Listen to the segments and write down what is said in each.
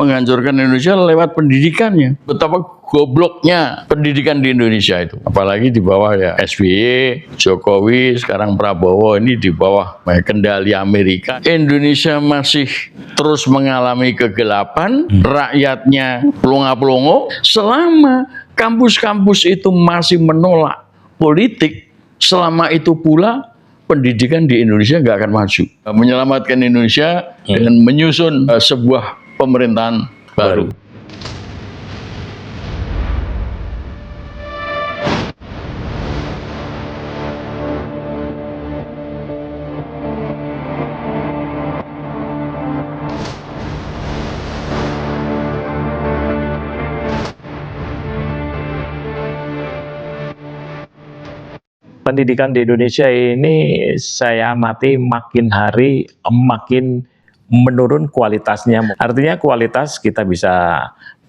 menghancurkan Indonesia lewat pendidikannya. Betapa gobloknya pendidikan di Indonesia itu. Apalagi di bawah ya SBY, Jokowi, sekarang Prabowo, ini di bawah kendali Amerika. Indonesia masih terus mengalami kegelapan, rakyatnya pelongo-pelongo. Selama kampus-kampus itu masih menolak politik, selama itu pula pendidikan di Indonesia nggak akan maju. Menyelamatkan Indonesia dengan menyusun sebuah pemerintahan baru. Pendidikan di Indonesia ini saya amati makin hari makin menurun kualitasnya. Artinya kualitas kita bisa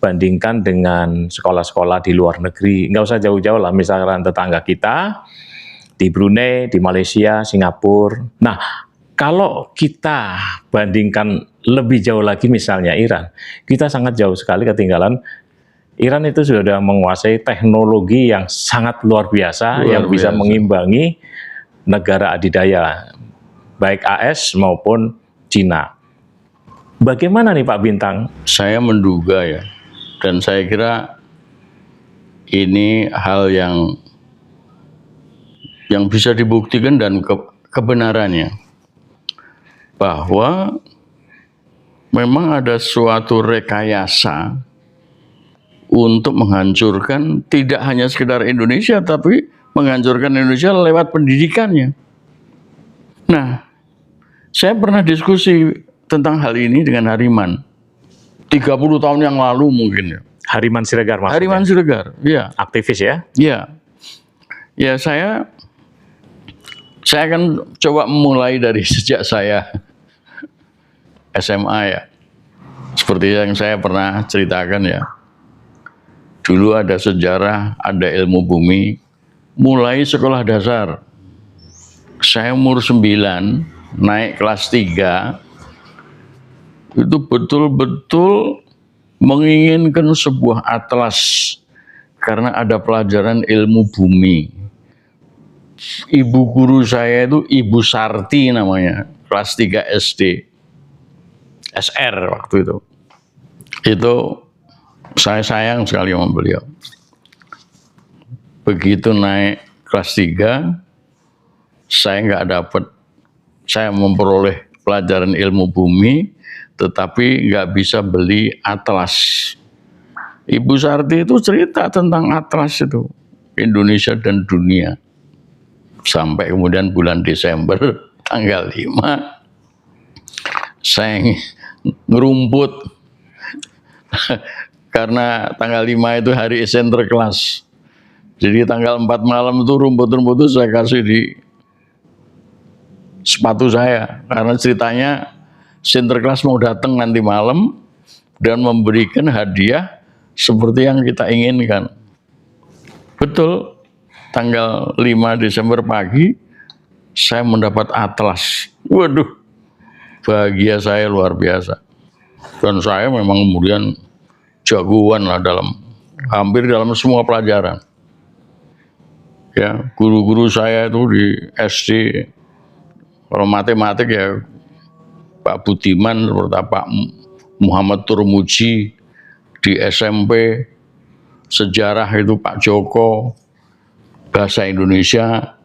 bandingkan dengan sekolah-sekolah di luar negeri. Nggak usah jauh-jauh lah, misalkan tetangga kita di Brunei, di Malaysia, Singapura. Nah, kalau kita bandingkan lebih jauh lagi misalnya Iran, kita sangat jauh sekali ketinggalan. Iran itu sudah menguasai teknologi yang sangat luar biasa, yang bisa mengimbangi negara adidaya, baik AS maupun Cina. Bagaimana nih Pak Bintang? Saya menduga ya, dan saya kira ini hal yang bisa dibuktikan dan kebenarannya, bahwa memang ada suatu rekayasa untuk menghancurkan tidak hanya sekedar Indonesia, tapi menghancurkan Indonesia lewat pendidikannya. Nah, saya pernah diskusi tentang hal ini dengan Hariman 30 tahun yang lalu mungkin ya. Hariman Siregar maksudnya? Hariman Siregar, ya. Aktivis ya? Ya, ya saya akan coba mulai dari sejak saya SMA ya. Seperti yang saya pernah ceritakan ya. Dulu ada sejarah, ada ilmu bumi, mulai sekolah dasar. Saya umur 9, naik kelas 3, itu betul-betul menginginkan sebuah atlas, karena ada pelajaran ilmu bumi. Ibu guru saya itu Ibu Sarti namanya, kelas 3 SD, SR waktu itu. Itu saya sayang sekali sama beliau. Begitu naik kelas 3, saya memperoleh pelajaran ilmu bumi, tetapi nggak bisa beli atlas. Ibu Sarti itu cerita tentang atlas itu, Indonesia dan dunia. Sampai kemudian bulan Desember, tanggal 5, saya ngerumput. Karena tanggal 5 itu hari Sinterklas. Jadi tanggal 4 malam itu rumput-rumput itu saya kasih di sepatu saya. Karena ceritanya Sinterklas mau datang nanti malam dan memberikan hadiah seperti yang kita inginkan. Betul, tanggal 5 Desember pagi saya mendapat atlas. Waduh, bahagia saya luar biasa. Dan saya memang kemudian jagoan lah hampir dalam semua pelajaran. Ya, guru-guru saya itu di SD, kalau matematik ya Pak Budiman, seperti Pak Muhammad Turmuji. Di SMP, sejarah itu Pak Joko, bahasa Indonesia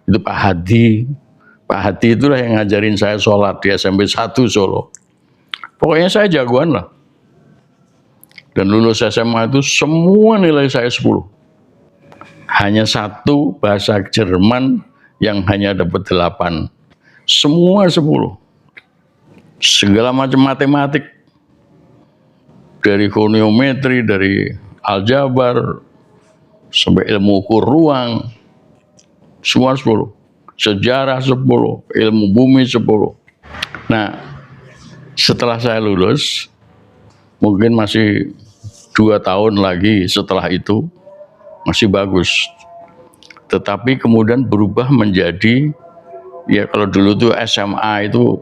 itu Pak Hadi. Pak Hadi itulah yang ngajarin saya sholat di SMP 1 Solo. Pokoknya saya jagoan lah. Dan lulus SMA itu semua nilai saya 10. Hanya satu bahasa Jerman yang hanya dapat 8. Semua 10. Segala macam matematik. Dari goniometri, dari aljabar, sampai ilmu ukur ruang. Semua 10. Sejarah 10. Ilmu bumi 10. Nah, setelah saya lulus, mungkin masih 2 tahun lagi setelah itu, masih bagus. Tetapi kemudian berubah menjadi, ya kalau dulu tuh SMA itu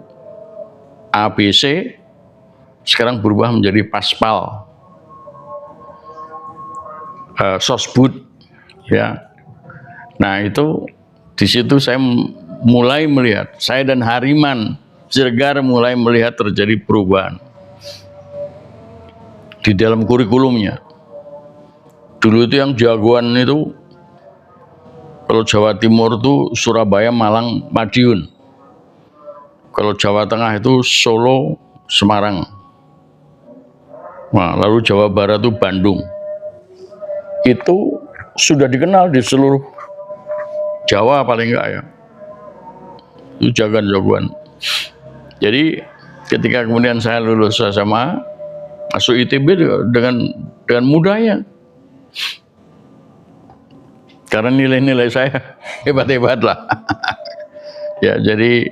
ABC, sekarang berubah menjadi Paspal, Sosbud, ya. Nah itu di situ saya mulai melihat, saya dan Hariman Siregar mulai melihat terjadi perubahan di dalam kurikulumnya. Dulu itu yang jagoan itu kalau Jawa Timur itu Surabaya, Malang, Madiun. Kalau Jawa Tengah itu Solo, Semarang. Nah, lalu Jawa Barat itu Bandung. Itu sudah dikenal di seluruh Jawa paling enggak ya. Itu jagoan-jagoan. Jadi ketika kemudian saya lulus SMA, masuk ITB dengan mudahnya. Karena nilai-nilai saya hebat-hebat lah. Ya, jadi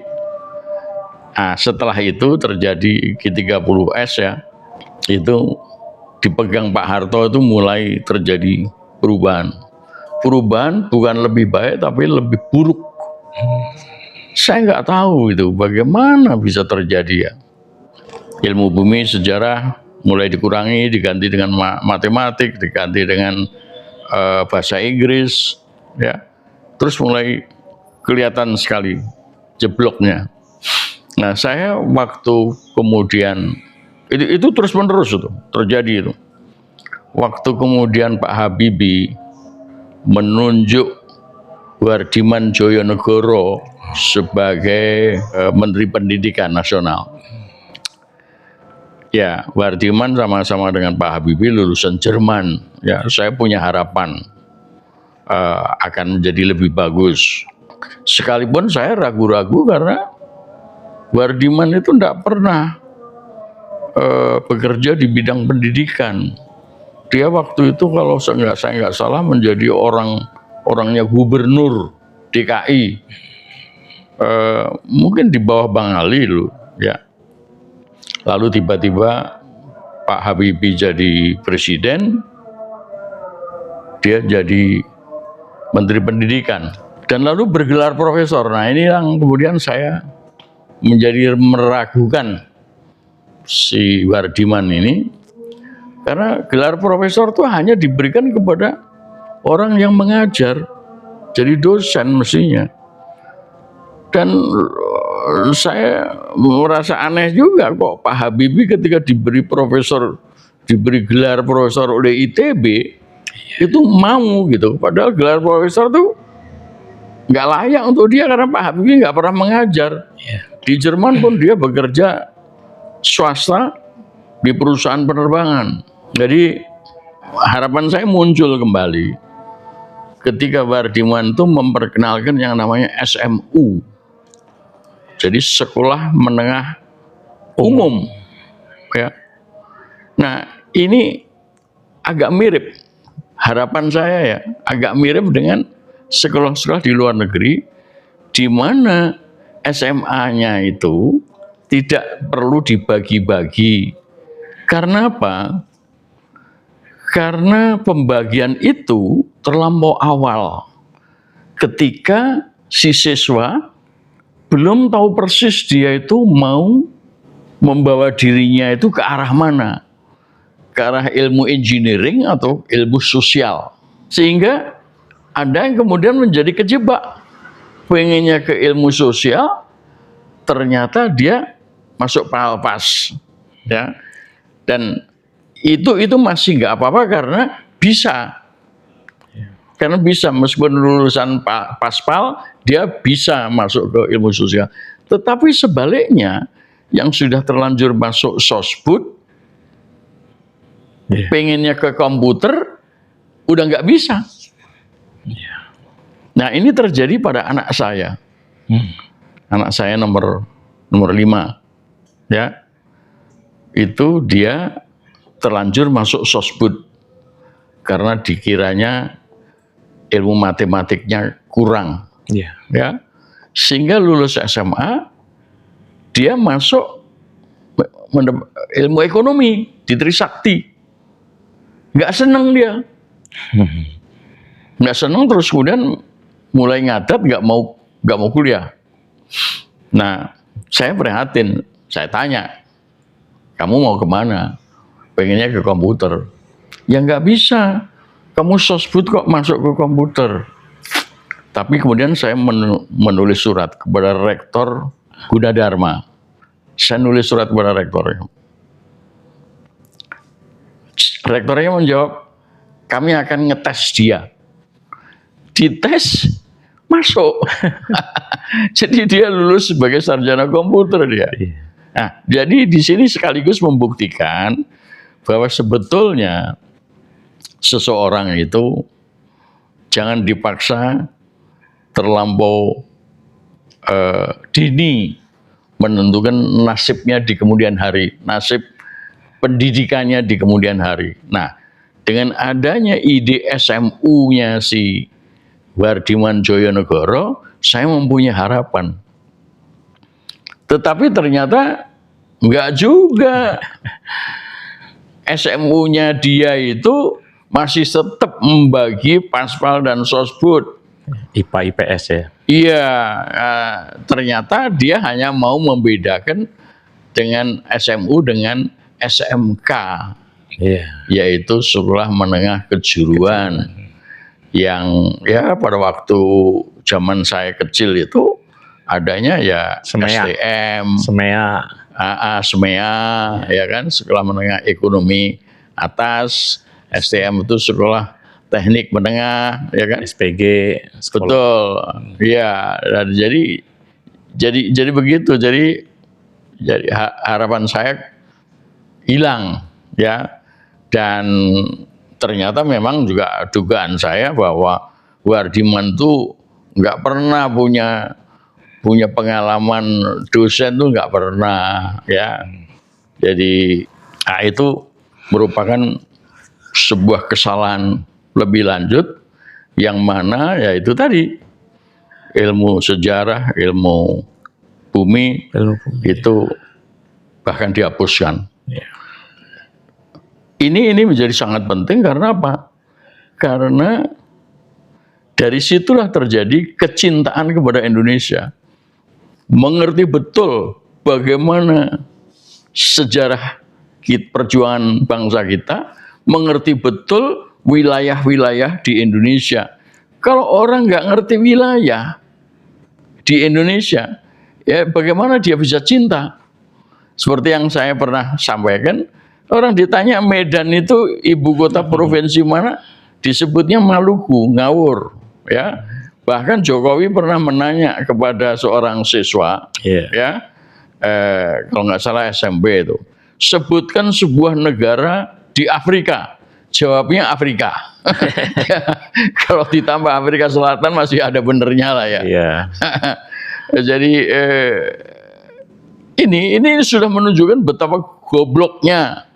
setelah itu terjadi G30S ya. Itu dipegang Pak Harto, itu mulai terjadi perubahan. Perubahan bukan lebih baik tapi lebih buruk. Saya nggak tahu itu bagaimana bisa terjadi ya. Ilmu bumi sejarah mulai dikurangi, diganti dengan matematik, diganti dengan bahasa Inggris, ya. Terus mulai kelihatan sekali jebloknya. Nah, saya waktu kemudian itu terus menerus itu terjadi itu. Waktu kemudian Pak Habibie menunjuk Wardiman Djojonegoro sebagai Menteri Pendidikan Nasional. Ya, Wardiman sama-sama dengan Pak Habibie lulusan Jerman. Ya, saya punya harapan akan menjadi lebih bagus. Sekalipun saya ragu-ragu karena Wardiman itu tidak pernah bekerja di bidang pendidikan. Dia waktu itu kalau saya nggak salah menjadi orangnya gubernur DKI, mungkin di bawah Bang Ali loh, ya. Lalu tiba-tiba Pak Habibie jadi presiden, dia jadi Menteri Pendidikan, dan lalu bergelar profesor. Nah ini yang kemudian saya menjadi meragukan si Wardiman ini, karena gelar profesor itu hanya diberikan kepada orang yang mengajar, jadi dosen mestinya. Dan saya merasa aneh juga kok Pak Habibie ketika diberi gelar profesor oleh ITB itu mau gitu, padahal gelar profesor itu nggak layak untuk dia karena Pak Habibie nggak pernah mengajar. Di Jerman pun dia bekerja swasta di perusahaan penerbangan. Jadi harapan saya muncul kembali ketika Wardiman itu memperkenalkan yang namanya SMU. Jadi sekolah menengah umum. Ya. Nah, ini agak mirip, harapan saya ya, agak mirip dengan sekolah-sekolah di luar negeri di mana SMA-nya itu tidak perlu dibagi-bagi. Karena apa? Karena pembagian itu terlampau awal. Ketika si siswa belum tahu persis dia itu mau membawa dirinya itu ke arah mana. Ke arah ilmu engineering atau ilmu sosial. Sehingga ada yang kemudian menjadi kejebak. Pengennya ke ilmu sosial, ternyata dia masuk Palpas, ya. Dan itu masih nggak apa-apa karena bisa, meskipun lulusan Paspal dia bisa masuk ke ilmu sosial. Tetapi sebaliknya yang sudah terlanjur masuk Sosbud, pengennya ke komputer udah nggak bisa. Nah ini terjadi pada anak saya. Anak saya nomor 5, ya. Itu dia terlanjur masuk Sosbud karena dikiranya ilmu matematiknya kurang. Ya. Sehingga lulus SMA dia masuk ilmu ekonomi di Trisakti. Nggak seneng dia. Nggak seneng, terus kemudian mulai ngadat, nggak mau kuliah. Nah, saya prihatin, saya tanya, kamu mau kemana? Pengennya ke komputer. Ya nggak bisa. Kamu sosbud kok masuk ke komputer. Tapi kemudian saya menulis surat kepada Rektor Gunadarma. Saya nulis surat kepada rektornya. Rektornya menjawab, kami akan ngetes dia. Dites, masuk. Jadi dia lulus sebagai sarjana komputer dia. Nah, jadi di sini sekaligus membuktikan bahwa sebetulnya seseorang itu jangan dipaksa terlampau dini menentukan nasibnya di kemudian hari, nasib pendidikannya di kemudian hari. Nah, dengan adanya ide SMU-nya si Wardiman Joyonegoro, saya mempunyai harapan. Tetapi ternyata enggak juga. SMU-nya dia itu masih tetap membagi paspal dan sosbud. IPA IPS ya. Iya, ternyata dia hanya mau membedakan dengan SMU dengan SMK, yaitu sekolah menengah kejuruan, yang ya pada waktu zaman saya kecil itu adanya ya STM, SMEA, ya kan, sekolah menengah ekonomi atas. STM itu sekolah teknik menengah, ya kan, SPG, sekolah. Betul, ya. Jadi begitu. Jadi harapan saya hilang, ya. Dan ternyata memang juga dugaan saya bahwa Wardiman tuh nggak pernah punya pengalaman dosen tuh nggak pernah, ya. Jadi itu merupakan sebuah kesalahan lebih lanjut, yang mana yaitu tadi ilmu sejarah, ilmu bumi, itu bahkan dihapuskan. Ini menjadi sangat penting karena apa? Karena dari situlah terjadi kecintaan kepada Indonesia. Mengerti betul bagaimana sejarah perjuangan bangsa kita, mengerti betul wilayah-wilayah di Indonesia. Kalau orang nggak ngerti wilayah di Indonesia, ya bagaimana dia bisa cinta? Seperti yang saya pernah sampaikan, orang ditanya Medan itu ibu kota provinsi mana, disebutnya Maluku, ngawur, ya. Bahkan Jokowi pernah menanya kepada seorang siswa, ya, kalau nggak salah SMP itu, sebutkan sebuah negara di Afrika. Jawabnya Afrika. Kalau ditambah Afrika Selatan masih ada benernya lah ya. Jadi ini sudah menunjukkan betapa gobloknya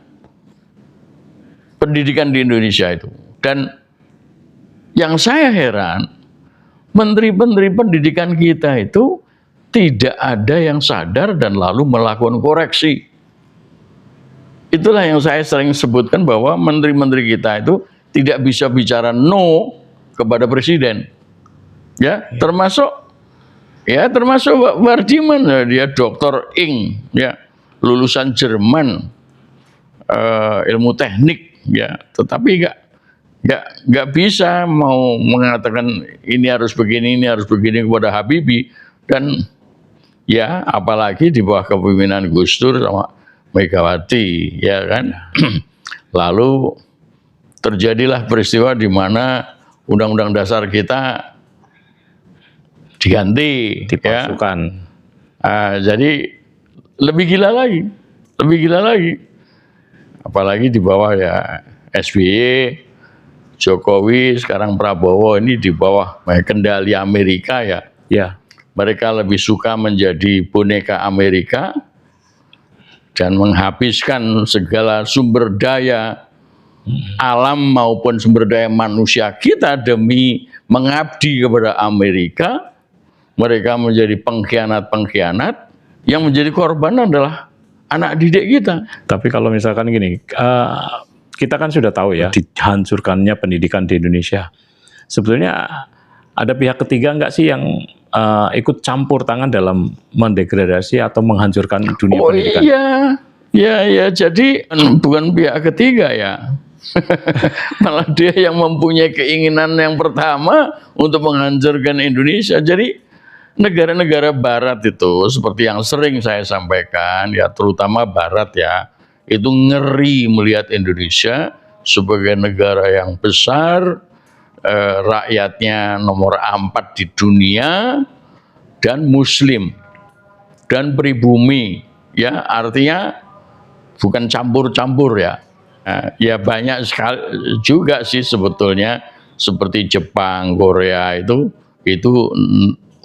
pendidikan di Indonesia itu. Dan yang saya heran, menteri-menteri pendidikan kita itu tidak ada yang sadar dan lalu melakukan koreksi. Itulah yang saya sering sebutkan bahwa menteri-menteri kita itu tidak bisa bicara no kepada presiden. Ya, termasuk Wardiman, dia Dr. Ing, ya, lulusan Jerman, ilmu teknik, ya, tetapi nggak bisa mau mengatakan ini harus begini kepada Habibie. Dan ya apalagi di bawah kepemimpinan Gus Dur sama Megawati, ya kan. Lalu terjadilah peristiwa di mana Undang-Undang Dasar kita diganti, dipalsukan. Ya. Jadi lebih gila lagi. Apalagi di bawah ya SBY, Jokowi, sekarang Prabowo, ini di bawah kendali Amerika, ya. Mereka lebih suka menjadi boneka Amerika dan menghabiskan segala sumber daya alam maupun sumber daya manusia kita demi mengabdi kepada Amerika. Mereka menjadi pengkhianat-pengkhianat, yang menjadi korban adalah anak didik kita. Tapi kalau misalkan gini, kita kan sudah tahu ya, dihancurkannya pendidikan di Indonesia. Sebetulnya ada pihak ketiga nggak sih yang ikut campur tangan dalam mendegradasi atau menghancurkan dunia pendidikan? Ya, jadi bukan pihak ketiga ya. Malah dia yang mempunyai keinginan yang pertama untuk menghancurkan Indonesia. Jadi negara-negara barat itu seperti yang sering saya sampaikan ya, terutama barat ya, itu ngeri melihat Indonesia sebagai negara yang besar, rakyatnya nomor 4 di dunia, dan muslim dan pribumi ya, artinya bukan campur-campur ya. Nah, ya banyak sekali juga sih sebetulnya seperti Jepang, Korea itu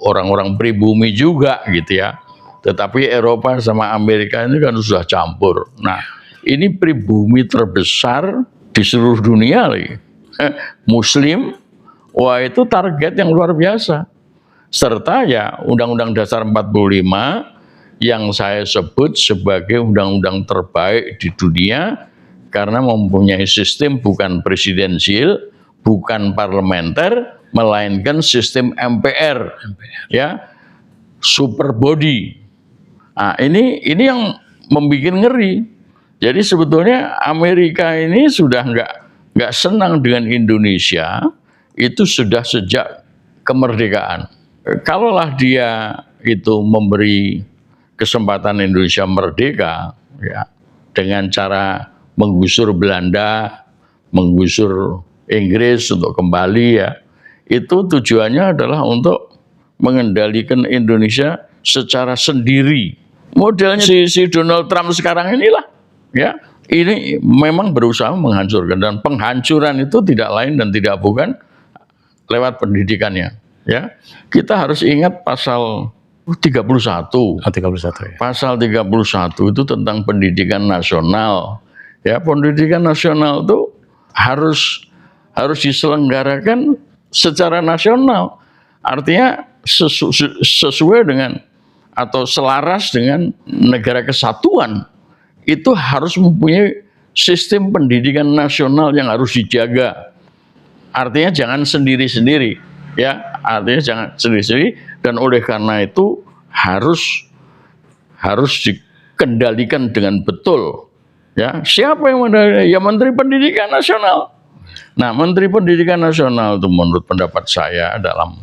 orang-orang pribumi juga gitu ya. Tetapi Eropa sama Amerika ini kan sudah campur. Nah, ini pribumi terbesar di seluruh dunia lagi. Muslim, wah itu target yang luar biasa. Serta ya Undang-Undang Dasar 45 yang saya sebut sebagai undang-undang terbaik di dunia karena mempunyai sistem bukan presidensial, bukan parlementer, melainkan sistem MPR. Ya, super body. Nah, ini yang membuat ngeri. Jadi sebetulnya Amerika ini sudah nggak senang dengan Indonesia itu sudah sejak kemerdekaan. Kalaulah dia itu memberi kesempatan Indonesia merdeka ya dengan cara menggusur Belanda, menggusur Inggris untuk kembali ya, itu tujuannya adalah untuk mengendalikan Indonesia secara sendiri. Modelnya si Donald Trump sekarang inilah ya, ini memang berusaha menghancurkan, dan penghancuran itu tidak lain dan tidak bukan lewat pendidikannya ya. Kita harus ingat pasal 31. Oh, 31 ya. Pasal 31 itu tentang pendidikan nasional. Ya, pendidikan nasional itu harus diselenggarakan secara nasional. Artinya sesuai dengan atau selaras dengan negara kesatuan. Itu harus mempunyai sistem pendidikan nasional yang harus dijaga. Artinya jangan sendiri-sendiri. Ya, artinya jangan sendiri-sendiri, dan oleh karena itu harus dikendalikan dengan betul. Ya, siapa yang mendalami? Ya Menteri Pendidikan Nasional. Nah, Menteri Pendidikan Nasional itu menurut pendapat saya dalam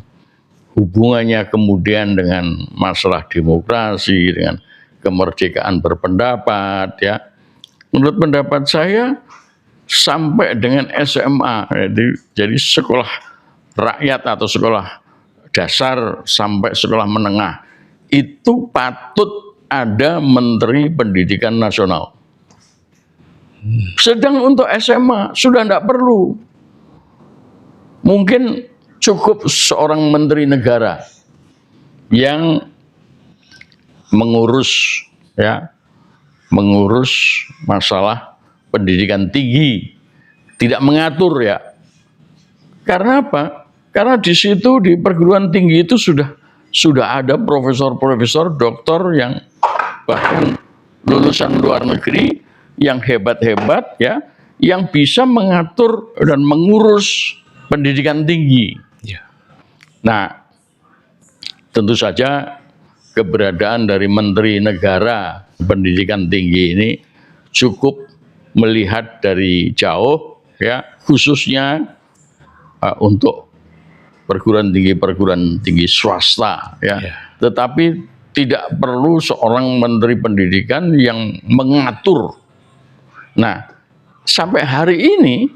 hubungannya kemudian dengan masalah demokrasi, dengan kemerdekaan berpendapat ya. Menurut pendapat saya sampai dengan SMA, jadi sekolah rakyat atau sekolah dasar sampai sekolah menengah itu patut ada Menteri Pendidikan Nasional. Sedang untuk SMA sudah tidak perlu. Mungkin cukup seorang menteri negara yang mengurus masalah pendidikan tinggi, tidak mengatur ya. Karena apa? Karena di situ di perguruan tinggi itu sudah ada profesor-profesor, doktor yang bahkan lulusan luar negeri yang hebat-hebat ya, yang bisa mengatur dan mengurus pendidikan tinggi. Ya. Nah, tentu saja keberadaan dari Menteri Negara Pendidikan Tinggi ini cukup melihat dari jauh ya, khususnya untuk perguruan tinggi swasta ya. Tetapi tidak perlu seorang menteri pendidikan yang mengatur. Nah, sampai hari ini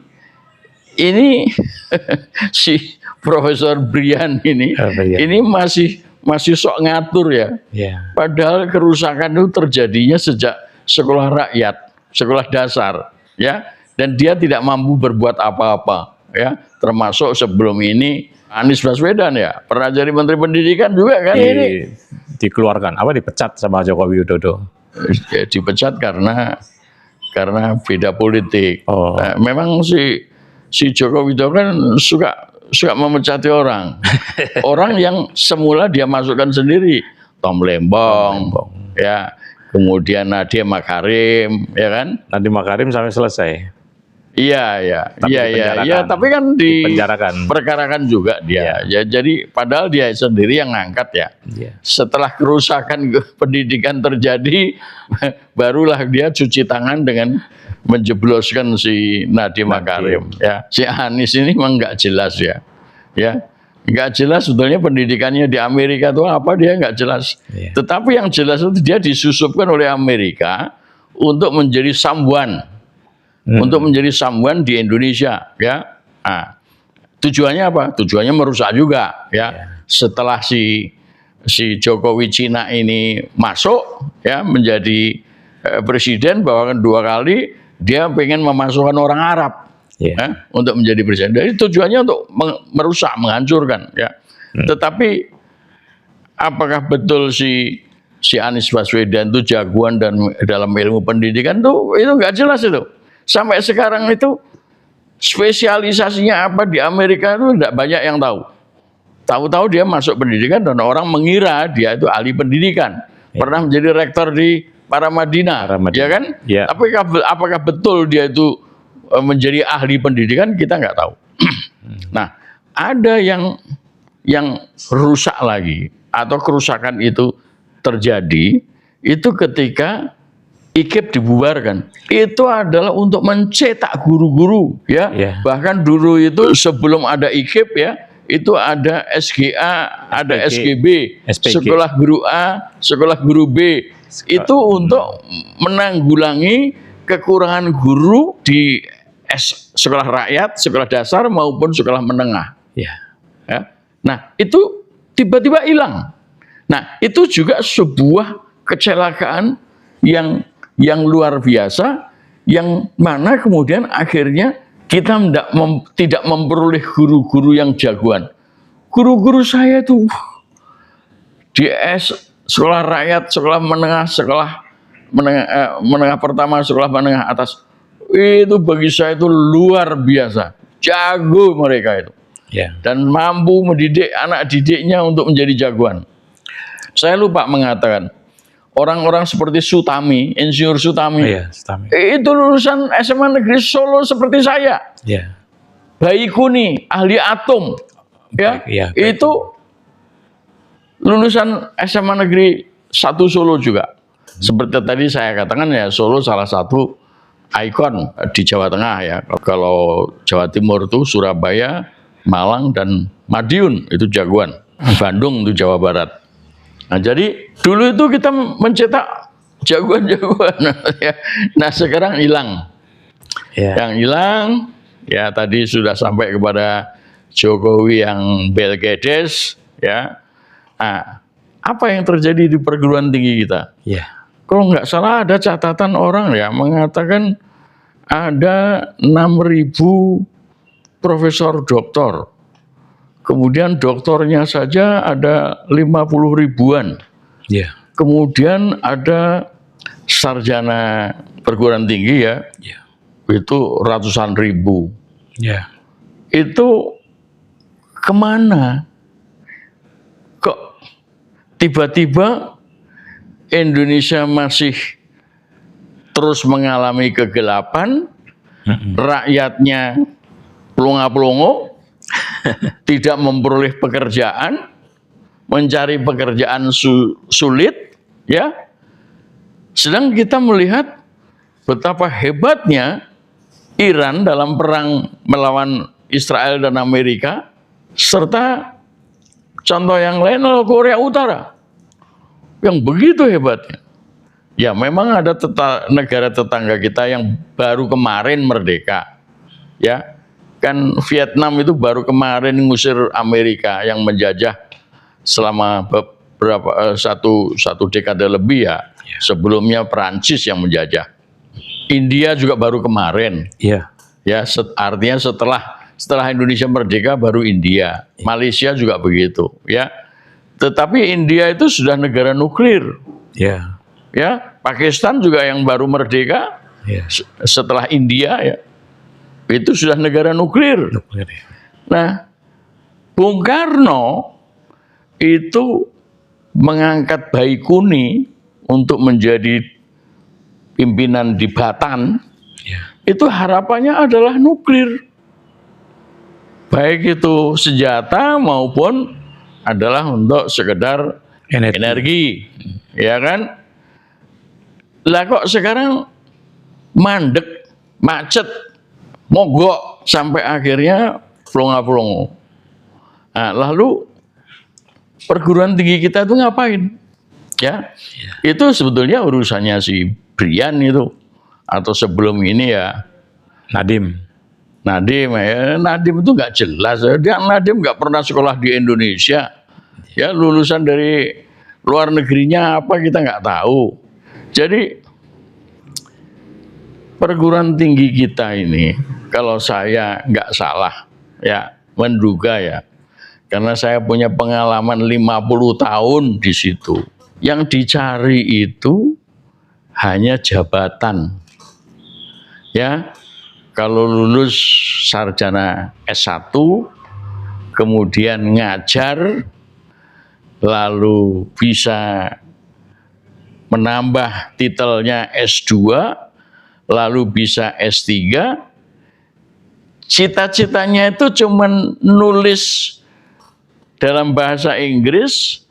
si Profesor Brian ini masih sok ngatur ya. Padahal kerusakan itu terjadinya sejak sekolah rakyat, sekolah dasar ya, dan dia tidak mampu berbuat apa-apa ya, termasuk sebelum ini Anies Baswedan ya pernah jadi Menteri Pendidikan juga kan, ini dikeluarkan dipecat sama Joko Widodo. Dipecat karena beda politik. Nah, memang si Joko Widodo kan suka memecati orang. Orang yang semula dia masukkan sendiri, Tom Lembong. Ya, kemudian Nadiem Makarim, ya kan? Nadiem Makarim sampai selesai. Iya. Tapi kan dipenjarakan. Perkarakan juga dia. Ya, jadi padahal dia sendiri yang ngangkat ya. Setelah kerusakan pendidikan terjadi, barulah dia cuci tangan dengan menjebloskan si Nadiem Makarim. Ya, si Anies ini memang nggak jelas ya. Nggak jelas sebetulnya pendidikannya di Amerika itu apa, dia nggak jelas. Tetapi yang jelas itu dia disusupkan oleh Amerika untuk menjadi someone. Untuk menjadi someone di Indonesia, ya. Nah, tujuannya apa? Tujuannya merusak juga, ya. Setelah si Jokowi Cina ini masuk, ya, menjadi presiden, bahwa dua kali dia pengen memasukkan orang Arab, untuk menjadi presiden. Jadi tujuannya untuk merusak, menghancurkan, ya. Tetapi apakah betul si Anies Baswedan itu jagoan dan dalam ilmu pendidikan itu nggak jelas itu. Sampai sekarang itu spesialisasinya apa di Amerika itu tidak banyak yang tahu. Tahu-tahu dia masuk pendidikan dan orang mengira dia itu ahli pendidikan. Pernah menjadi rektor di Paramadina, ya kan? Tapi apakah betul dia itu menjadi ahli pendidikan, kita nggak tahu. Nah, ada yang rusak lagi atau kerusakan itu terjadi itu ketika IKIP dibubarkan. Itu adalah untuk mencetak guru-guru, ya. Bahkan dulu itu sebelum ada IKIP, ya, itu ada SGA, ada SGB, sekolah guru A, sekolah guru B. Itu untuk menanggulangi kekurangan guru di sekolah rakyat, sekolah dasar maupun sekolah menengah. Ya. Nah, itu tiba-tiba hilang. Nah, itu juga sebuah kecelakaan yang luar biasa, yang mana kemudian akhirnya kita tidak memperoleh guru-guru yang jagoan. Guru-guru saya itu di sekolah rakyat, sekolah menengah, menengah pertama, sekolah menengah atas, itu bagi saya itu luar biasa, jago mereka itu, dan mampu mendidik anak didiknya untuk menjadi jagoan. Saya lupa mengatakan, orang-orang seperti Sutami, Insinyur Sutami, itu lulusan SMA Negeri Solo seperti saya. Baikuni, ahli atom, itu lulusan SMA Negeri 1 Solo juga. Seperti tadi saya katakan, ya, Solo salah satu ikon di Jawa Tengah, ya. Kalau Jawa Timur itu Surabaya, Malang, dan Madiun itu jagoan. Bandung itu Jawa Barat. Nah, jadi dulu itu kita mencetak jagoan-jagoan. Nah, sekarang hilang. Yang hilang, ya, tadi sudah sampai kepada Jokowi yang Belgedes, ya. Nah, apa yang terjadi di perguruan tinggi kita? Kalau nggak salah ada catatan orang, ya, mengatakan ada 6.000 profesor doktor. Kemudian doktornya saja ada 50 ribuan. Kemudian ada sarjana perguruan tinggi, ya, itu ratusan ribu. Itu kemana? Kok tiba-tiba Indonesia masih terus mengalami kegelapan, rakyatnya pelongo-pelongo, tidak memperoleh pekerjaan, mencari pekerjaan sulit, ya. Sedang kita melihat betapa hebatnya Iran dalam perang melawan Israel dan Amerika, serta contoh yang lain adalah Korea Utara yang begitu hebatnya. Ya, memang ada negara tetangga kita yang baru kemarin merdeka, ya. Kan Vietnam itu baru kemarin ngusir Amerika yang menjajah selama beberapa satu dekade lebih, ya. Sebelumnya Perancis yang menjajah. India juga baru kemarin. Ya, artinya setelah Indonesia merdeka baru India. Malaysia juga begitu, ya. Tetapi India itu sudah negara nuklir. Ya, Pakistan juga yang baru merdeka setelah India, ya. Itu sudah negara nuklir. Nah, Bung Karno itu mengangkat Baikuni untuk menjadi pimpinan di Batan, itu harapannya adalah nuklir. Baik itu senjata maupun adalah untuk sekedar energi. Ya kan? Lah kok sekarang mandek, macet, mogok sampai akhirnya plonga-plongo. Nah, lalu perguruan tinggi kita itu ngapain? Ya, itu sebetulnya urusannya si Brian itu, atau sebelum ini ya Nadiem ya. Nadiem itu nggak jelas. Nadiem nggak pernah sekolah di Indonesia. Ya, lulusan dari luar negerinya apa kita nggak tahu. Jadi perguruan tinggi kita ini, kalau saya nggak salah, ya menduga ya, karena saya punya pengalaman 50 tahun di situ. Yang dicari itu hanya jabatan. Ya, kalau lulus sarjana S1, kemudian ngajar, lalu bisa menambah titelnya S2, lalu bisa S3, cita-citanya itu cuman nulis dalam bahasa Inggris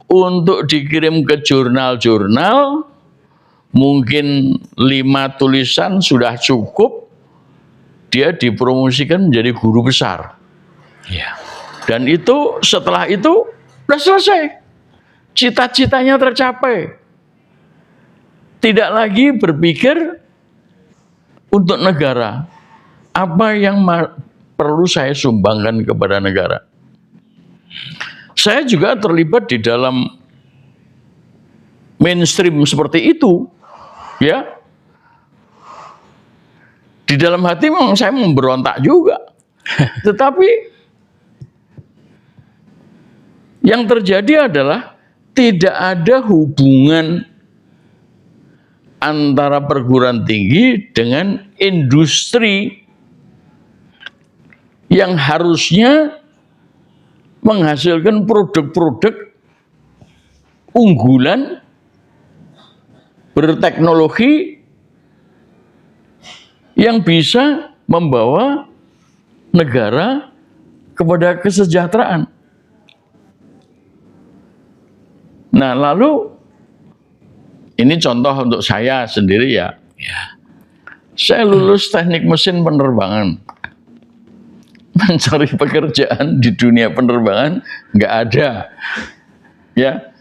untuk dikirim ke jurnal-jurnal, mungkin 5 tulisan sudah cukup, dia dipromosikan menjadi guru besar. ya. Dan itu setelah itu sudah selesai. Cita-citanya tercapai. Tidak lagi berpikir untuk negara. Apa yang perlu saya sumbangkan kepada negara? Saya juga terlibat di dalam mainstream seperti itu. Ya. Di dalam hati memang saya memberontak juga. Tetapi yang terjadi adalah tidak ada hubungan antara perguruan tinggi dengan industri yang harusnya menghasilkan produk-produk unggulan berteknologi yang bisa membawa negara kepada kesejahteraan. Nah, lalu ini contoh untuk saya sendiri ya. Saya lulus teknik mesin penerbangan. Mencari pekerjaan di dunia penerbangan nggak ada. Ya.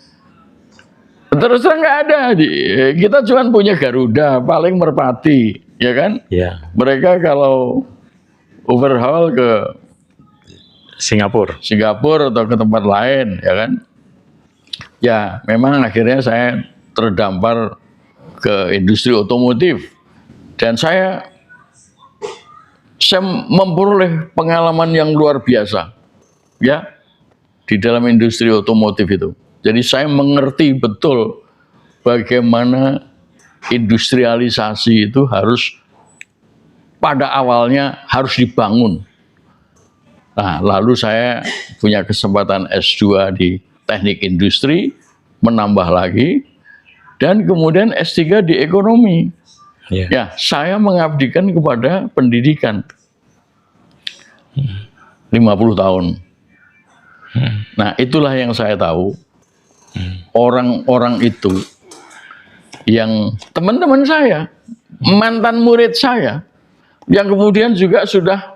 Terus terang nggak ada. Kita cuma punya Garuda, paling Merpati, ya kan? Ya. Mereka kalau overhaul ke Singapura atau ke tempat lain, ya kan? Ya, memang akhirnya saya terdampar ke industri otomotif dan saya memperoleh pengalaman yang luar biasa, ya, di dalam industri otomotif itu. Jadi saya mengerti betul bagaimana industrialisasi itu harus pada awalnya harus dibangun. Nah, lalu saya punya kesempatan S2 di teknik industri, menambah lagi, dan kemudian S3 di ekonomi. Ya, saya mengabdikan kepada pendidikan 50 tahun. Nah, itulah yang saya tahu. Orang-orang itu yang teman-teman saya, mantan murid saya, yang kemudian juga sudah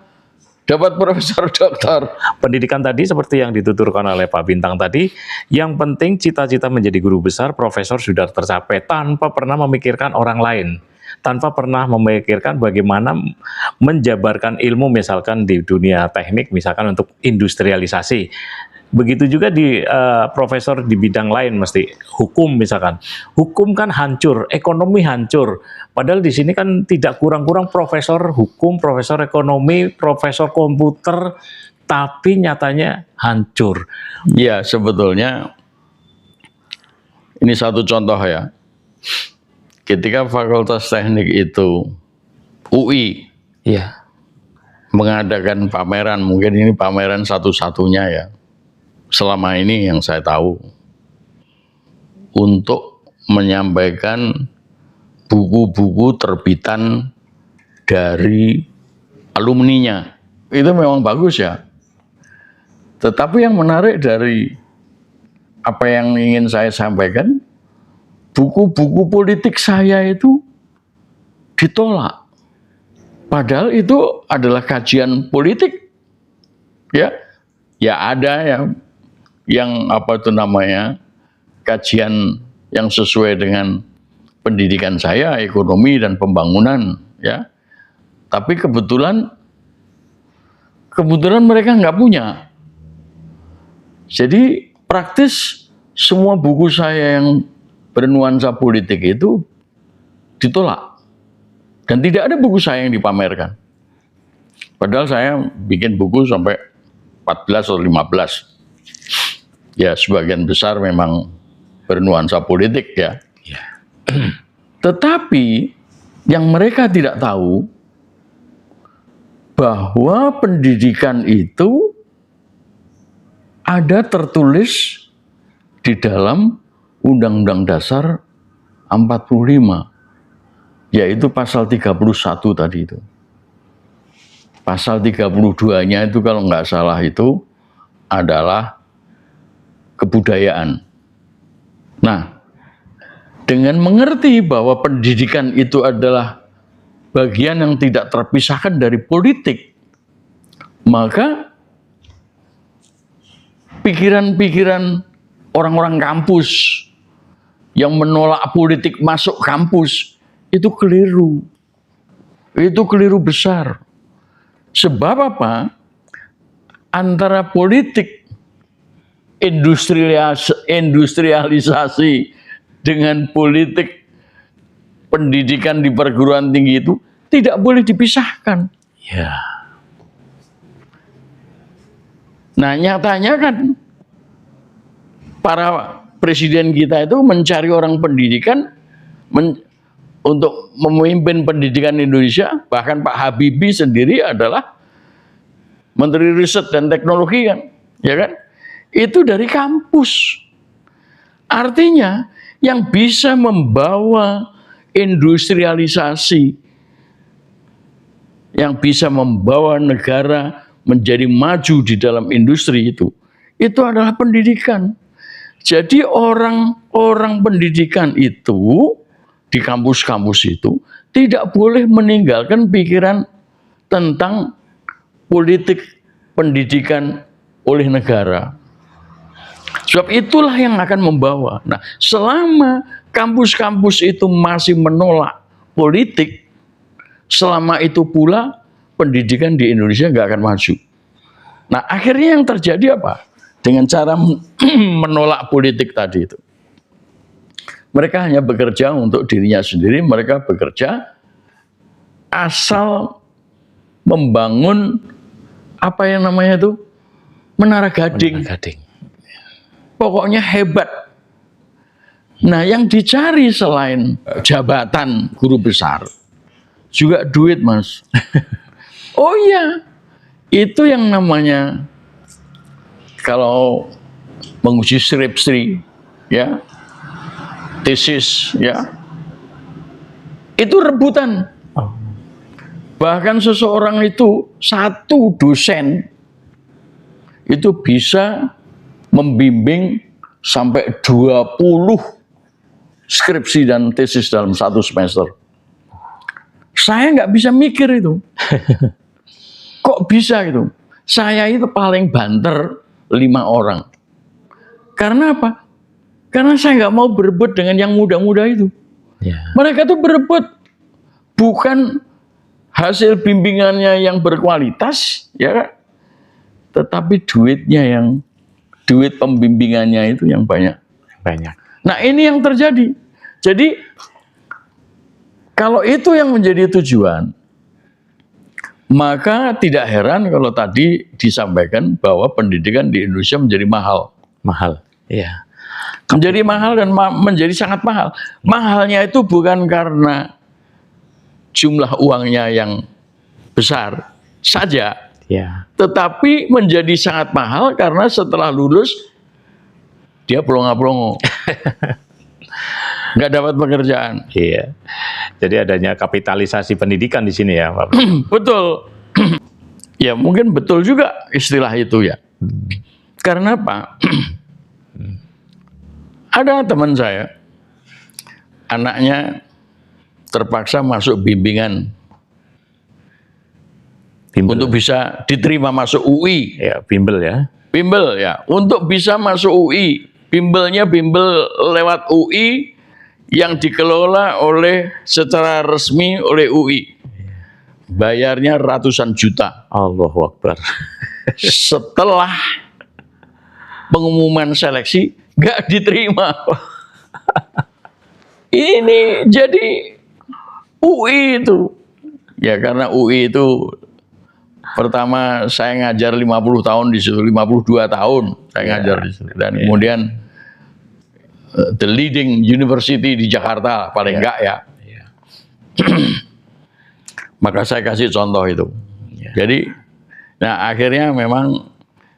dapat profesor doktor. Pendidikan tadi seperti yang dituturkan oleh Pak Bintang tadi, yang penting cita-cita menjadi guru besar, profesor sudah tercapai tanpa pernah memikirkan orang lain, tanpa pernah memikirkan bagaimana menjabarkan ilmu misalkan di dunia teknik, misalkan untuk industrialisasi. Begitu juga di profesor di bidang lain, mesti hukum misalkan. Hukum kan hancur, ekonomi hancur. Padahal di sini kan tidak kurang-kurang profesor hukum, profesor ekonomi, profesor komputer, tapi nyatanya hancur. Ya, sebetulnya ini satu contoh ya. Ketika Fakultas Teknik itu UI mengadakan pameran, mungkin ini pameran satu-satunya ya selama ini yang saya tahu, untuk menyampaikan buku-buku terbitan dari alumninya. Itu memang bagus ya. Tetapi yang menarik dari apa yang ingin saya sampaikan, buku-buku politik saya itu ditolak. Padahal itu adalah kajian politik. Ya, ya ada yang apa itu namanya, kajian yang sesuai dengan pendidikan saya, ekonomi dan pembangunan, ya. Tapi kebetulan mereka nggak punya. Jadi praktis semua buku saya yang bernuansa politik itu ditolak. Dan tidak ada buku saya yang dipamerkan. Padahal saya bikin buku sampai 14 atau 15. Ya, sebagian besar memang bernuansa politik ya. Tetapi yang mereka tidak tahu bahwa pendidikan itu ada tertulis di dalam Undang-Undang Dasar 45, yaitu pasal 31 tadi itu. Pasal 32-nya itu kalau nggak salah itu adalah kebudayaan. Nah, dengan mengerti bahwa pendidikan itu adalah bagian yang tidak terpisahkan dari politik, maka pikiran-pikiran orang-orang kampus yang menolak politik masuk kampus itu keliru. Itu keliru besar. Sebab apa? Antara politik industrialisasi dengan politik pendidikan di perguruan tinggi itu tidak boleh dipisahkan. Ya. Nah, nyatanya kan para presiden kita itu mencari orang pendidikan untuk memimpin pendidikan Indonesia. Bahkan Pak Habibie sendiri adalah Menteri Riset dan Teknologi kan, ya kan? Itu dari kampus. Artinya yang bisa membawa industrialisasi, yang bisa membawa negara menjadi maju di dalam industri itu adalah pendidikan. Jadi orang-orang pendidikan itu di kampus-kampus itu tidak boleh meninggalkan pikiran tentang politik pendidikan oleh negara. Sebab itulah yang akan membawa. Nah, selama kampus-kampus itu masih menolak politik, selama itu pula pendidikan di Indonesia nggak akan maju. Nah, akhirnya yang terjadi apa? Dengan cara menolak politik tadi itu. Mereka hanya bekerja untuk dirinya sendiri, mereka bekerja asal membangun apa yang namanya itu Menara Gading. Menara Gading. Pokoknya hebat. Nah, yang dicari selain jabatan guru besar juga duit, Mas. Oh iya, itu yang namanya kalau menguji skripsi, ya, tesis, ya, itu rebutan. Bahkan seseorang itu, satu dosen itu bisa membimbing sampai 20 skripsi dan tesis dalam satu semester. Saya nggak bisa mikir itu. Kok bisa gitu? Saya itu paling banter 5 orang. Karena apa? Karena saya nggak mau berebut dengan yang muda-muda itu. Ya. Mereka tuh berebut bukan hasil bimbingannya yang berkualitas, ya, tetapi duit pembimbingannya itu yang banyak. Nah, ini yang terjadi. Jadi kalau itu yang menjadi tujuan, maka tidak heran kalau tadi disampaikan bahwa pendidikan di Indonesia menjadi mahal. Mahal, iya. Menjadi mahal dan menjadi sangat mahal. Mahalnya itu bukan karena jumlah uangnya yang besar saja, ya, tetapi menjadi sangat mahal karena setelah lulus dia pelongo-pelongo. nggak dapat pekerjaan. Iya. Jadi adanya kapitalisasi pendidikan di sini ya, Pak. Betul. Ya mungkin betul juga istilah itu ya. Karena apa? Ada teman saya, anaknya terpaksa masuk bimbingan Bimbel. untuk bisa diterima masuk UI. Ya, bimbel ya. Bimbel ya, untuk bisa masuk UI. Bimbelnya bimbel lewat UI yang dikelola secara resmi oleh UI. Bayarnya ratusan juta. Allahu Akbar. Setelah pengumuman seleksi nggak diterima. Ini jadi UI itu. Ya karena UI itu pertama saya ngajar 50 tahun di situ, 52 tahun saya ngajar di situ. Dan kemudian the leading university di Jakarta paling enggak ya. Maka saya kasih contoh itu. Jadi, nah akhirnya memang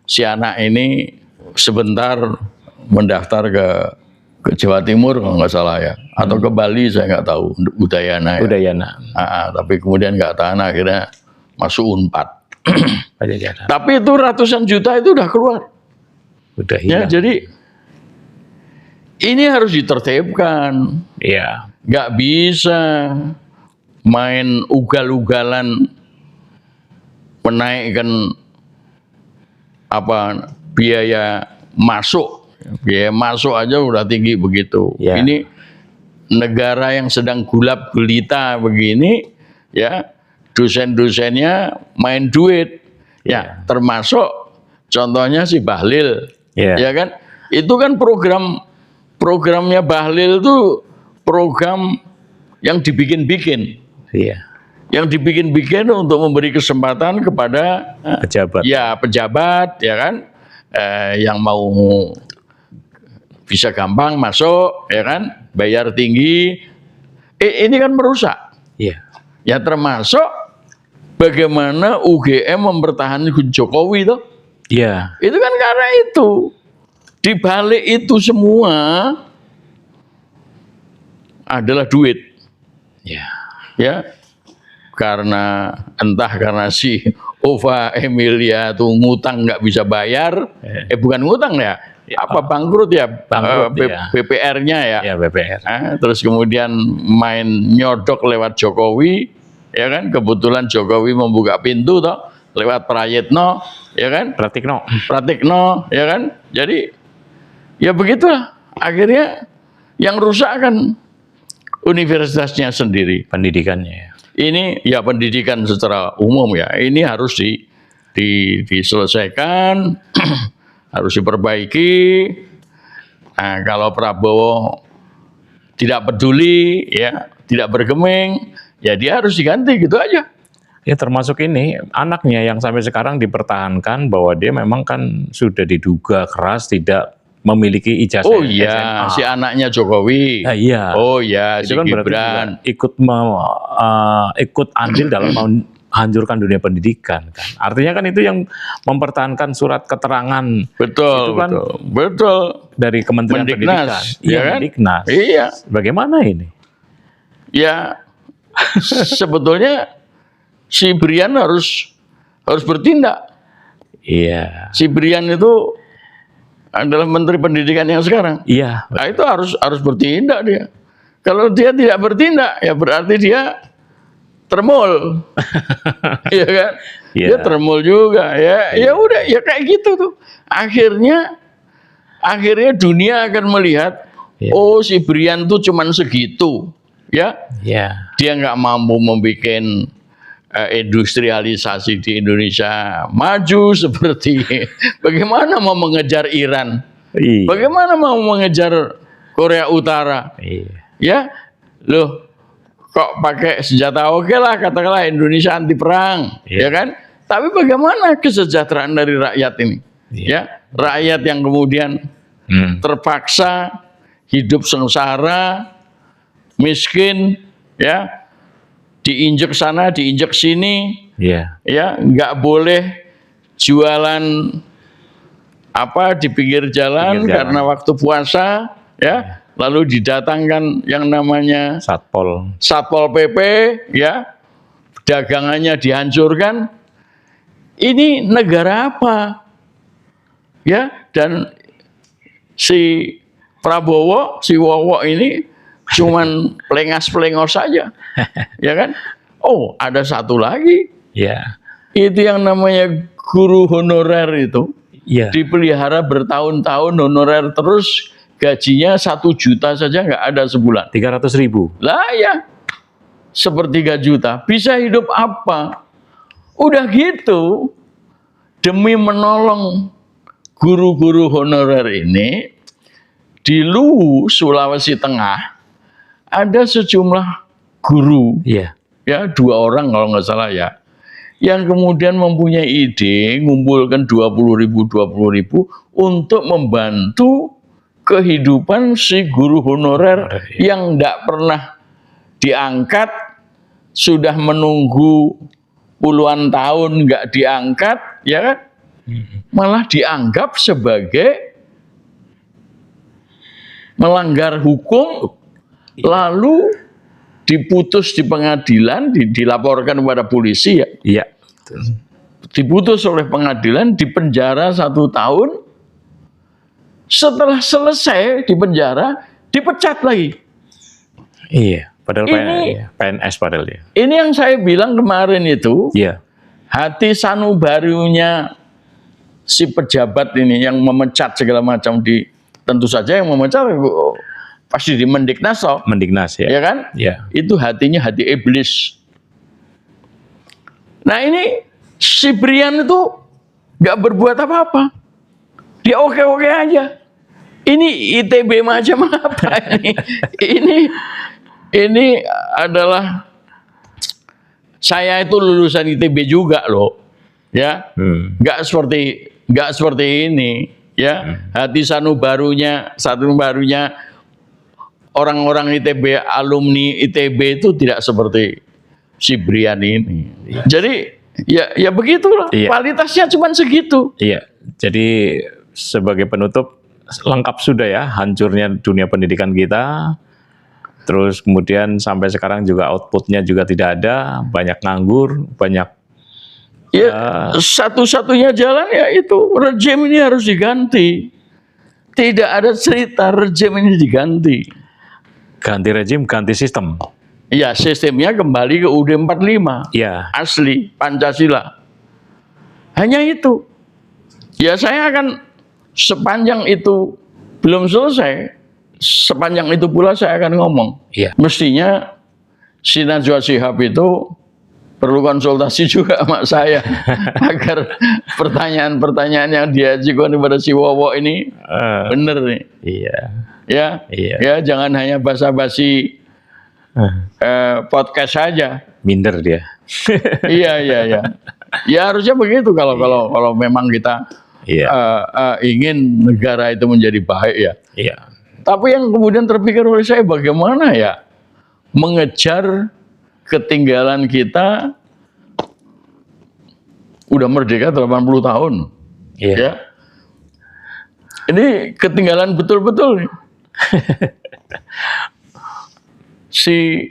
si anak ini sebentar mendaftar ke Jawa Timur kalau nggak salah ya, atau ke Bali saya nggak tahu, Udayana. Ya. Udayana. Tapi kemudian nggak tahan akhirnya masuk Unpad. Pajajaran. Tapi itu ratusan juta itu udah keluar. Udah Ya, hilang. jadi ini harus ditertibkan. Iya. Nggak bisa main ugal-ugalan menaikkan biaya masuk. Biaya masuk aja udah tinggi begitu. Ya. Ini negara yang sedang gulap gulita begini, ya dosen-dosennya main duit. Ya, termasuk contohnya si Bahlil. Ya kan? Itu kan programnya Bahlil itu program yang dibikin-bikin. Iya. Yang dibikin-bikin untuk memberi kesempatan kepada Pejabat. ya pejabat, ya kan, yang mau bisa gampang masuk, ya kan, bayar tinggi. Ini kan merusak. Iya. Ya termasuk bagaimana UGM mempertahankan Jokowi tuh. Iya. Itu kan karena itu. Di balik itu semua adalah duit. Iya. Ya. Karena si Ova Emilia tuh ngutang nggak bisa bayar, bukan ngutang ya, apa bangkrut ya, Bangkrut, ya. BPR-nya ya. Ya, BPR. Terus kemudian main nyodok lewat Jokowi, ya kan, kebetulan Jokowi membuka pintu toh lewat Prayitno, ya kan, Pratikno, ya kan, jadi ya begitulah akhirnya yang rusak kan universitasnya sendiri. Pendidikannya. Ini ya pendidikan secara umum ya, ini harus diselesaikan, harus diperbaiki. Nah, kalau Prabowo tidak peduli, ya tidak bergeming, ya dia harus diganti gitu aja. Ya termasuk ini anaknya yang sampai sekarang dipertahankan bahwa dia memang kan sudah diduga keras tidak memiliki ijazah Oh iya, SMA. si anaknya Jokowi. Iya. Oh iya, Itu si kan berarti Gibran. ikut andil dalam menghancurkan dunia pendidikan kan. Artinya kan itu yang mempertahankan surat keterangan Betul, itu kan betul. dari Kementerian Mendiknas, Pendidikan. ya kan? Mendiknas. Iya. Bagaimana ini? Ya, sebetulnya si Brian harus bertindak. Iya. Si Brian itu adalah Menteri Pendidikan yang sekarang. Iya. Nah, itu harus bertindak dia. Kalau dia tidak bertindak, ya berarti dia termul. Iya kan? Iya. Dia termul juga. Ya udah, ya kayak gitu tuh. Akhirnya dunia akan melihat, oh si Brian tuh cuman segitu. Ya. Iya. Dia nggak mampu membuat industrialisasi di Indonesia maju seperti bagaimana mau mengejar Iran, Iya. bagaimana mau mengejar Korea Utara, Iya. ya loh kok pakai senjata oke lah katakanlah Indonesia anti perang, ya kan? Tapi bagaimana kesejahteraan dari rakyat ini, ya rakyat yang kemudian terpaksa hidup sengsara, miskin, ya. Diinjek sana, diinjek sini, ya nggak boleh jualan di pinggir jalan karena waktu puasa, ya lalu didatangkan yang namanya Satpol. Satpol PP, ya, dagangannya dihancurkan. Ini negara apa? Ya, dan si Prabowo, si Wowo ini cuman pelengas-pelengos saja, ya kan? Oh, ada satu lagi, Ya. itu yang namanya guru honorer itu. Ya. Dipelihara bertahun-tahun, honorer terus, gajinya 1 juta saja nggak ada sebulan. 300.000. Lah ya, sepertiga juta. Bisa hidup apa? Udah gitu, demi menolong guru-guru honorer ini, di Luwu, Sulawesi Tengah, ada sejumlah guru, Iya. ya 2 orang kalau nggak salah ya, yang kemudian mempunyai ide ngumpulkan 20.000 untuk membantu kehidupan si guru honorer yang tidak pernah diangkat, sudah menunggu puluhan tahun nggak diangkat, ya kan? Malah dianggap sebagai melanggar hukum, lalu diputus di pengadilan, dilaporkan kepada polisi, ya. Iya. Diputus oleh pengadilan, dipenjara 1 tahun. Setelah selesai di penjara, dipecat lagi. Iya. Padahal Ini- PNS padahal ya. Ini yang saya bilang kemarin itu, Iya. hati sanubarunya si pejabat ini yang memecat segala macam, tentu saja yang memecat pasti di Mendiknas, toh, Mendiknas ya. ya kan? Iya. Itu hatinya hati iblis. Nah ini si Brian itu nggak berbuat apa-apa, dia oke-oke aja. Ini ITB macam apa ini? Ini adalah, saya itu lulusan ITB juga loh, ya. Nggak seperti ini, ya. Hati sanubarunya orang-orang ITB, alumni ITB itu tidak seperti si Brian ini. Jadi ya begitulah, Iya. kualitasnya cuma segitu. Iya. Jadi sebagai penutup, lengkap sudah ya hancurnya dunia pendidikan kita. Terus kemudian sampai sekarang juga outputnya juga tidak ada, banyak nganggur, banyak. Ya, satu-satunya jalan ya itu, rejim ini harus diganti. Tidak ada cerita rejim ini diganti. Ganti rejim, ganti sistem. Ya, sistemnya kembali ke UUD 45. Iya. Asli Pancasila. Hanya itu. Ya saya akan, sepanjang itu belum selesai, sepanjang itu pula saya akan ngomong. Iya. Mestinya si Najwa Shihab itu perlu konsultasi juga sama saya agar pertanyaan-pertanyaan yang diajukan kepada si Wowo ini benar nih. Iya. Ya, Iya. ya jangan hanya basa-basi podcast saja. Minder dia. Iya. Ya harusnya begitu kalau memang kita Iya. ingin negara itu menjadi baik, ya. Iya. Tapi yang kemudian terpikir oleh saya, bagaimana ya mengejar ketinggalan kita udah merdeka 80 tahun. Iya. Ya. Ini ketinggalan betul-betul nih. Si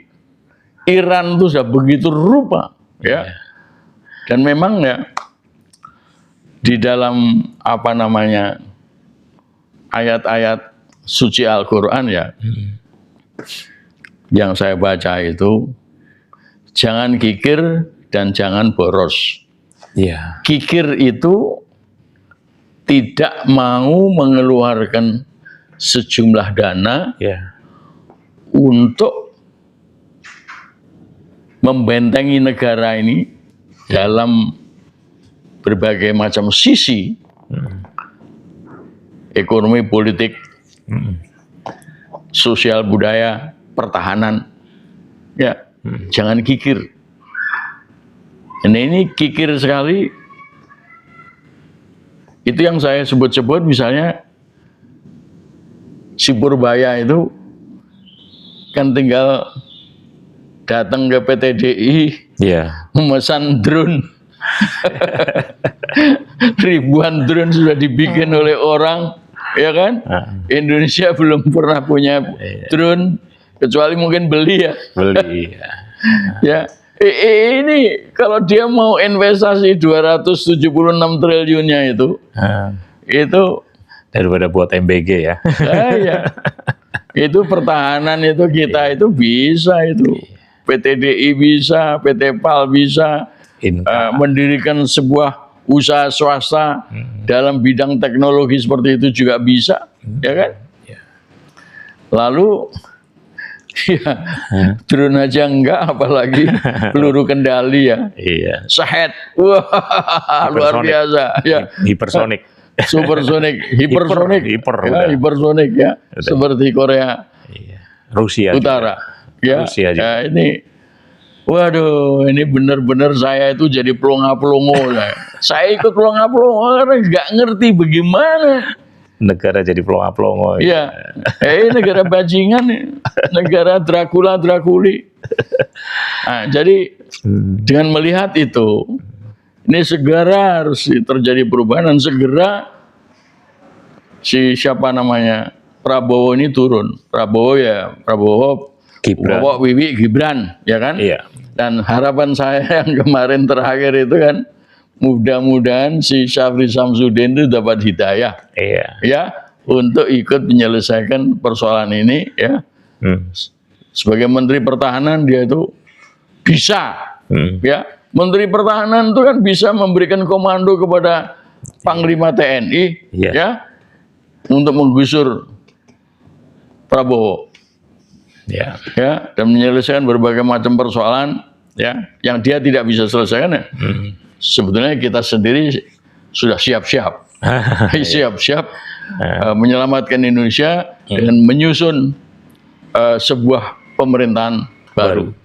Iran itu sudah begitu rupa, ya. Dan memang ya di dalam ayat-ayat suci Al-Qur'an ya, yang saya baca itu, jangan kikir dan jangan boros. Iya. Kikir itu tidak mau mengeluarkan sejumlah dana Iya. untuk membentengi negara ini dalam berbagai macam sisi, ekonomi, politik, sosial, budaya, pertahanan. Ya, jangan kikir. Ini kikir sekali. Itu yang saya sebut-sebut, misalnya si Purbaya itu kan tinggal datang ke PT DI, Iya. memesan drone. Ribuan drone sudah dibikin oleh orang, ya kan? Indonesia belum pernah punya drone, kecuali mungkin beli ya. Beli. Ya, ini kalau dia mau investasi 276 triliunnya itu daripada buat MBG ya. Ya, itu pertahanan itu kita itu bisa itu. PT DI bisa, PT PAL bisa, mendirikan sebuah usaha swasta dalam bidang teknologi seperti itu juga bisa, ya kan? Lalu ya, drone aja enggak, apalagi peluru kendali ya. Iya. Shahed, wah luar biasa. Ya. Hipersonik. Supersonik, hipersonik, hipersonik ya, seperti Korea Rusia Utara. Ya, Rusia juga. Ya, ini, waduh, ini benar-benar saya itu jadi pelongo-pelongo. Saya ikut pelongo-pelongo karena nggak ngerti bagaimana. Negara jadi pelongo-pelongo. Iya, negara bajingan, negara Dracula-Draculi. Nah, jadi dengan melihat itu, ini segera harus terjadi perubahan dan segera siapa namanya Prabowo ini turun. Prabowo Wiwi Gibran, ya kan? Iya. Dan harapan saya yang kemarin terakhir itu kan, mudah-mudahan si Syafri Samsudin itu dapat hidayah, ya, untuk ikut menyelesaikan persoalan ini, ya. Sebagai Menteri Pertahanan dia itu bisa, ya. Menteri Pertahanan itu kan bisa memberikan komando kepada Panglima TNI, ya, untuk menggusur Prabowo. Ya, dan menyelesaikan berbagai macam persoalan ya yang dia tidak bisa selesaikan. Ya. Sebetulnya kita sendiri sudah siap-siap menyelamatkan Indonesia dan menyusun sebuah pemerintahan baru.